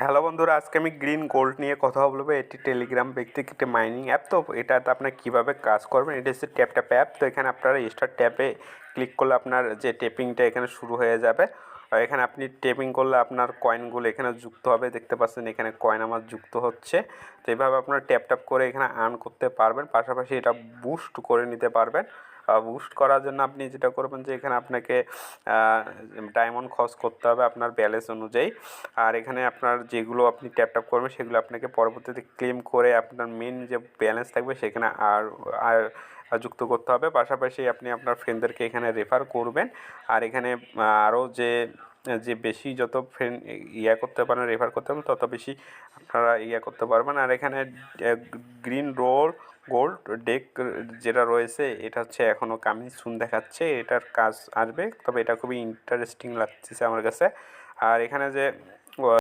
Hello বন্ধুরা, আজকে আমি গ্রিন গোল্ড নিয়ে কথা বলবো। এটি টেলিগ্রাম ভিত্তিক একটি মাইনিং অ্যাপ। তো এটাতে আপনার কীভাবে কাজ করবেন, এটা হচ্ছে ট্যাপ ট্যাপ অ্যাপ। তো এখানে আপনারা স্টার্ট ট্যাপে ক্লিক করলে আপনার যে টেপিংটা এখানে শুরু হয়ে যাবে। আর এখানে আপনি টেপিং করলে আপনার কয়েনগুলো এখানে যুক্ত হবে, দেখতে পাচ্ছেন এখানে কয়েন আমার যুক্ত হচ্ছে। তো এইভাবে আপনারা ট্যাপ ট্যাপ করে এখানে আর্ন করতে পারবেন, পাশাপাশি এটা বুস্ট করে নিতে পারবেন। বুস্ট করার জন্য আপনি যেটা করবেন যে এখানে আপনাকে ডায়মন্ড খরচ করতে হবে আপনার ব্যালেন্স অনুযায়ী। আর এখানে আপনার যেগুলো আপনি ট্যাপ ট্যাপ করবেন সেগুলো আপনাকে পরবর্তীতে ক্লেম করে আপনার মেন যে ব্যালেন্স থাকবে সেখানে আর যুক্ত করতে হবে। পাশাপাশি আপনি আপনার ফ্রেন্ডদেরকে এখানে রেফার করবেন। আর এখানে আরও যে বেশি যত ফ্রেন্ড করতে পারেন, রেফার করতে পারেন, তত বেশি আপনারা করতে পারবেন। আর এখানে গ্রিন গোল্ড ডেক যেটা রয়েছে এটা হচ্ছে এখনও কামিং সুন দেখাচ্ছে, এটার কাজ আসবে, তবে এটা খুবই ইন্টারেস্টিং লাগতেছে আমার কাছে। আর এখানে যে